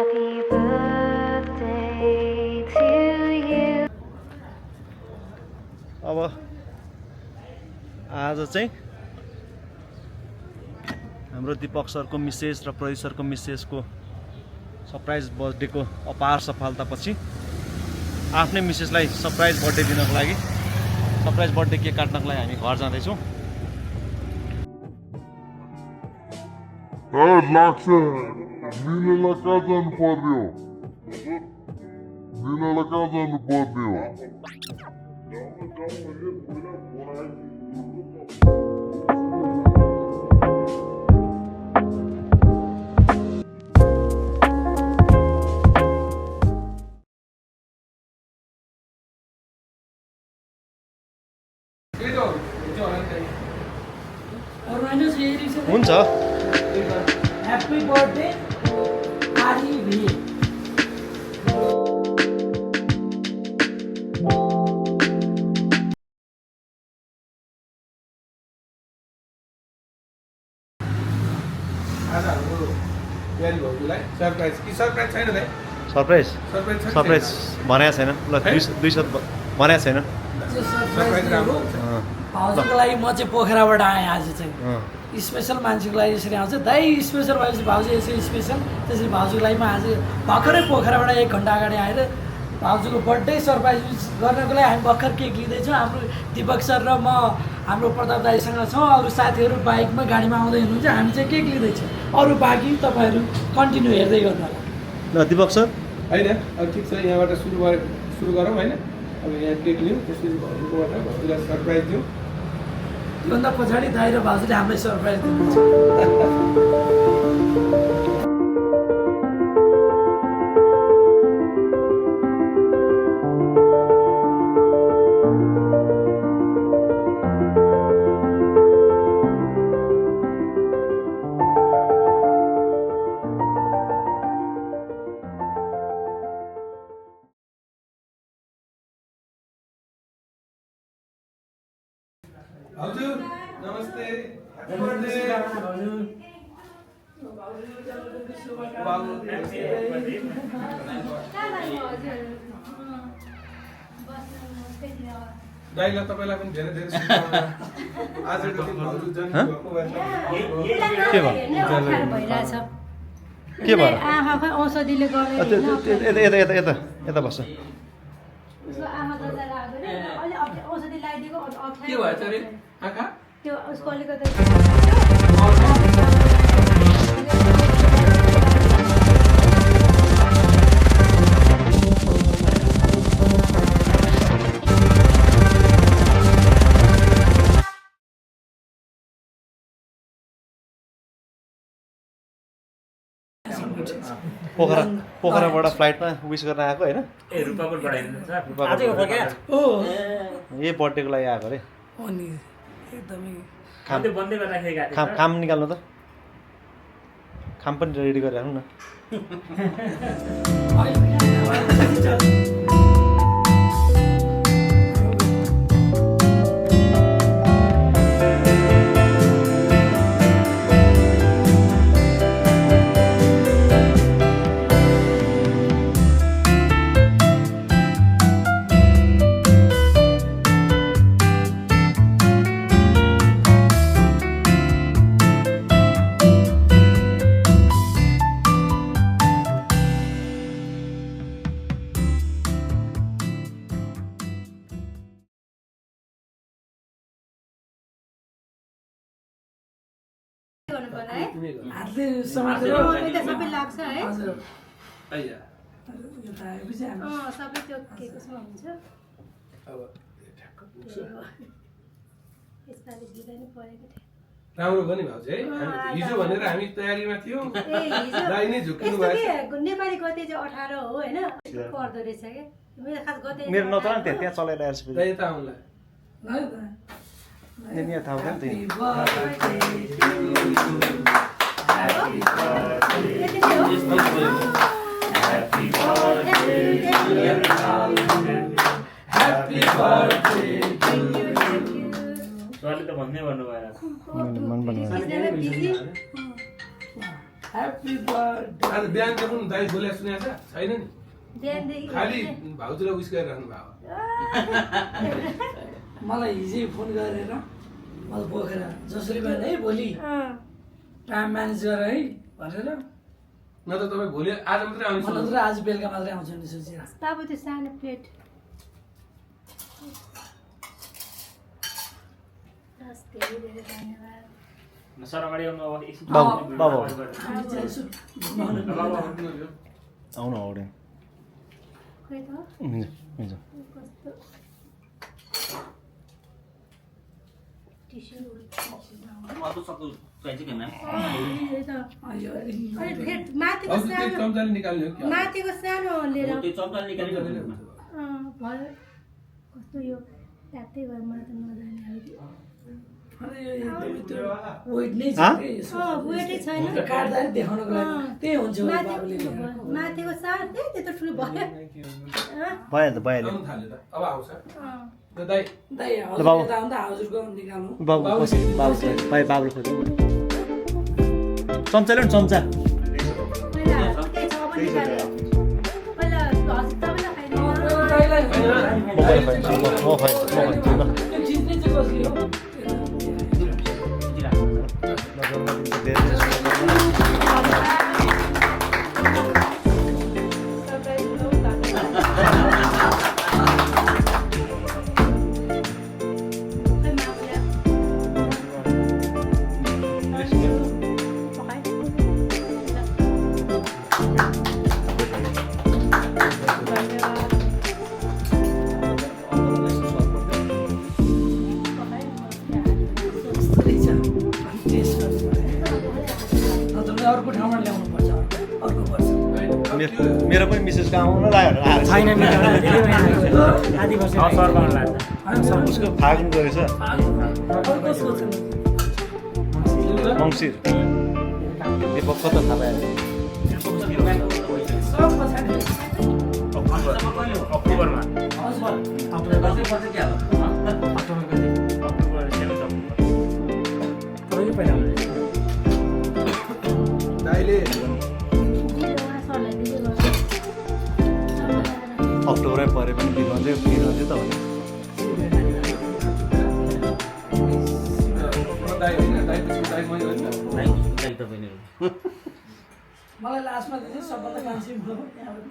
अब आज चाहिँ हाम्रो दीपक सरको मिसेस र प्रदीप सरको मिसेसको सरप्राइज बर्थडेको अपार सफलतापछि आफ्नै मिसेसलाई सरप्राइज बर्थडे दिनको लागि सरप्राइज बर्थडे केक काट्नको लागि हामी घर जाँदैछौँ। लाग्छ मिलेलाई कहाँ जानु पर्ने हो? मिलेलाई कहाँ जानु पर्ने हो? हुन्छ। Happy birthday, REV. आज हाम्रो प्यारी भाउजूलाई सरप्राइज कि सरप्राइज छैन दाइ? सरप्राइज सरप्राइज भनेको छैन ल 200 भनेको छैन। सरप्राइज राम्रो हुन्छ। भाउजूको लागि म चाहिँ पोखराबाट आएँ आज चाहिँ स्पेसल मान्छेको लागि यसरी आउँछ दाइ स्पेसल भएपछि भाउजू यसरी स्पेसल त्यसरी भाउजूको लागि म आज भर्खरै पोखराबाट 1 घन्टा अगाडि आएर भाउजूको बर्थडे सरप्राइज गर्नको लागि हामी भर्खर केक लिँदैछौँ। हाम्रो दीपक सर र म हाम्रो प्रताप दाईसँग छौँ, अरू साथीहरू बाइकमा गाडीमा आउँदै हुनुहुन्छ, हामी चाहिँ केक लिँदैछौँ। अरू बाँकी तपाईँहरू कन्टिन्यू हेर्दै गर्नु होला। ल दीपक सर होइन अब ठिक छ, यहाँबाट सुरु गरौँ होइन। अब यहाँ केक लिउँ, त्यसपछि भाउजूकोबाट भाउजूलाई सरप्राइज दिउँ। त्योभन्दा पछाडि दाइ र भाउजूले हामीलाई सरप्राइज दिनुहुन्छ। हजुर नमस्ते, ह्यापी बर्थडे दाइला तपाईँलाई पनि धेरै धेरै शुभकामना। आजको दिन भाउजू जन्मदिनको के भएर आँखा औषधिले यता बस्छ। औषधि लगाइदिएको के भएछ अरे आँखा? त्यो उसको अलिकति पोखराबाट फ्लाइटमा विस गर्न आएको होइन? यही बर्थडेको लागि आएको अरे। खाम निकाल्नु त, खाम पनि रेडी गरिराख्नु न। हातले समातेर सबै लाग्छ है। हजुर आइया यो त आएपछि हामी सबै त्यो केकमा हुन्छ। अब ठ्याक्क पुग्छ। यसपालि दिँदै नि परेको थियो। राम्रो भयो नि भाउजू है। हिजो भनेर हामी तयारीमा थियौँ, दाइ नै झुक्किनु यस्तो भएछ। के नेपाली गते चाहिँ 18 हो होइन, पर्दो रहेछ क्या। मेरो खास गते मेरो नचला नि त्यहाँ चलाइरहेको छु। दाइ यता आउँला। यहाँ थाहा हुँदैन Happy त्यही। birthday to you. मन ह्याप्पी बर्थडे आज बिहानदेखि दाइ बोले सुनेको छ छैन नि बिहानदेखि खालि भाउजूलाई विस गरिराख्नु भएको मलाई हिजै फोन गरेर मलाई पोखरा जसरी भए है भोलि टाइम म्यानेज गर है भनेर न त तपाईँ भोलि आज मात्रै आउने मलाई सोच्नु त आज बेलुका मात्रै आउँछ नि सोचेर बाबु त्यो सानो प्लेट हस्, धेरै धेरै धन्यवाद। सर अगाडि आउनु अब एकछिन बाबु बाबु हामी चाहिँ यसो घुमाउनु मिल्दैन। आउनु आउनु खोइ त हुन्छ हुन्छ कस्तो टिस्यु अरू सक्दो चाहिन्छ कि म्याम त्यही त अयो, अनि फेरि माथिको हजुर त्यो सानो चम्चाले निकाल्ने हो कि माथिको सानो लिएर त्यो चम्चा निकालेर भयो कस्तो यो ट्याक्कै भयो मलाई त नजाने खालको अरे यो एकदमै त्यो वेट नै छ हाँ? के यसो। वेटै छैन काट्दाखेरि देखाउनको लागि त्यही हुन्छ यो बाबुले ल्याएको। माथिको सानो त्यही त्यत्रो ठुलो भयो भइहाल्यो भइहाल्यो आउनु थाल्यो त अब आउँछ अँ। त दाइ दाइ हजुर बाबु। यता आउँदा हजुरको निकाल्नु बाबु कसै बाबु भाइ बाबुले खोज्नु चम्चा ल्याउनु चम्चा पहिला त्यही छ पनि निकाल्यो पहिला हजुर तपाईँलाई खाइदिनु दाइलाई म खुवाइ त्यो जित्ने चाहिँ कसले हो अर्को ठाउँमा ल्याउनु पर्छ अर्को वर्ष मेरो पनि मिसेसको आउन लाग्यो छैन उसको फागुन गरेछ अर्को सोच मङ्सिर यो पक्क त थाहा पाइहाल्यो सब पछाडि अक्टोबरमा हजुर दाइले अक्टोबरै परे पनि बिरन्जै त हो नि दाइ होइन दाइ पछि दाइ मै होइन तपाईँले मलाई लास्टमा चाहिँ सबभन्दा कान्छी भयो त्यहाँबाट